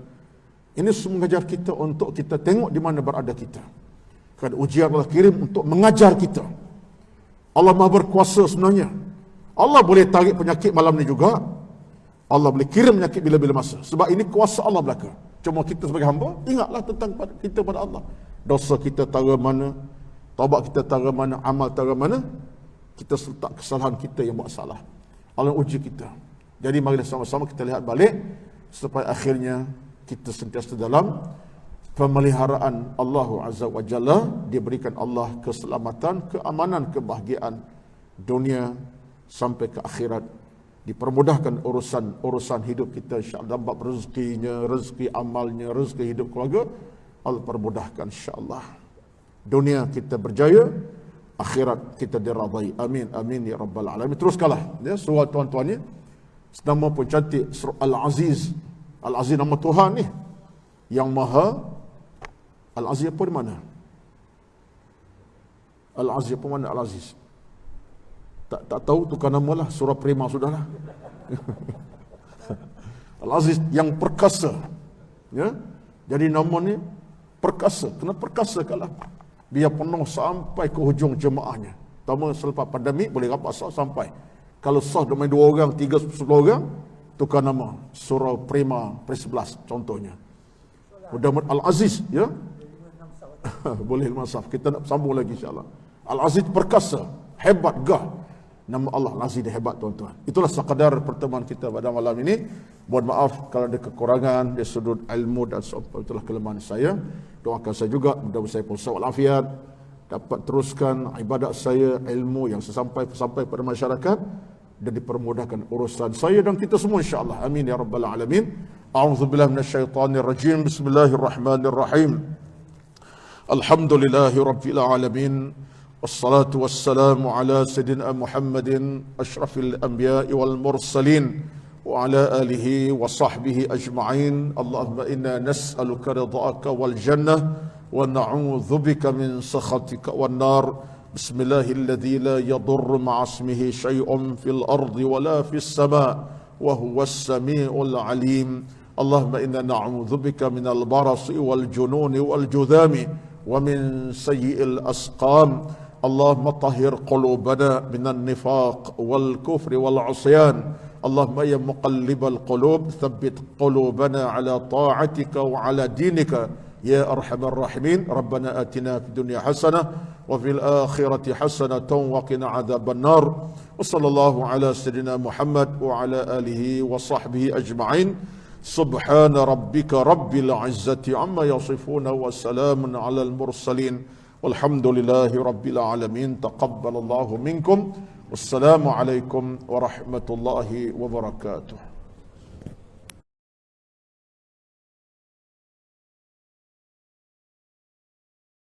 Ini semua mengajar kita untuk kita tengok di mana berada kita. Kerana ujian Allah kirim untuk mengajar kita. Allah Maha berkuasa sebenarnya. Allah boleh tarik penyakit malam ni juga. Allah boleh kirim penyakit bila-bila masa. Sebab ini kuasa Allah belaka. Cuma kita sebagai hamba, ingatlah tentang kita pada Allah. Dosa kita tara mana, taubat kita tara mana, amal tara mana, kita letak kesalahan kita yang buat salah. Allah uji kita. Jadi marilah sama-sama kita lihat balik supaya akhirnya kita sentiasa dalam pemeliharaan Allah Azza wa Jalla, diberikan Allah keselamatan, keamanan, kebahagiaan dunia sampai ke akhirat, dipermudahkan urusan hidup kita insya-Allah, dalam bab rezekinya, rezeki amalnya, rezeki hidup keluarga, Allah permudahkan insya-Allah. Dunia kita berjaya, akhirat kita diradai. Amin amin ya rabbal alamin. Teruskanlah ya surah tuan-tuan ni. Nama pun cantik, surah Al-Aziz. Al-Aziz nama Tuhan ni yang maha. Al-Aziz apa di mana? Al-Aziz apa mana Al-Aziz? Tak tahu, tukar nama lah, surah prima sudahlah. Al-Aziz yang perkasa. Ya. Jadi nama ni perkasa. Kena perkasa kalah. Biar penuh sampai ke hujung jemaahnya. Pertama selepas pandemik boleh rapat sah sampai. Kalau sah main 2 orang, 3, 10 orang, tukar nama. Surah prima, per-11 contohnya. Mudah-mudahan Al-Aziz, ya. Boleh masaf. Kita nak sambung lagi insya-Allah. Al-Aziz perkasa, hebat gah. Nama Allah Al-Aziz dia hebat, tuan-tuan. Itulah sekadar pertemuan kita pada malam ini. Mohon maaf kalau ada kekurangan dari sudut ilmu dan seumpama itulah kelemahan saya. Doakan saya juga mudah-mudahan saya pun sihat walafiat, dapat teruskan ibadat saya, ilmu yang sampai pada masyarakat dan dipermudahkan urusan saya dan kita semua insya-Allah. Amin ya rabbal alamin. A'udzubillahi minasyaitonir rajim. Bismillahirrahmanirrahim. Alhamdulillahi rabbil alamin. Wassalatu wassalamu ala sayyidina Muhammadin asyrafil anbiya'i wal mursalin wa ala alihi wa sahbihi ajma'in. Allahumma inna nas'aluka ridha'aka wal jannah wa na'udzubika min sakhatika wan nar. Bismillahilladzi la yadurru ma'a ismihi syai'un fil ardi wa la fis sama' wa huwas sami'ul 'alim. Allahumma inna na'udzubika minal barasi wal jununi wal judhami wa min sayyi'il asqam. اللهم طهر قلوبنا من النفاق والكفر والعصيان. اللهم يا مقلب القلوب ثبت قلوبنا على طاعتك وعلى دينك يا أرحم الراحمين. ربنا آتنا في الدنيا حسنة وفي الآخرة حسنة وقنا عذاب النار. وصلى الله على سيدنا محمد وعلى آله وصحبه أجمعين. سبحان ربك رب العزة عما يصفون وسلام على المرسلين والحمد لله رب العالمين. تقبل الله منكم والسلام عليكم ورحمة الله وبركاته.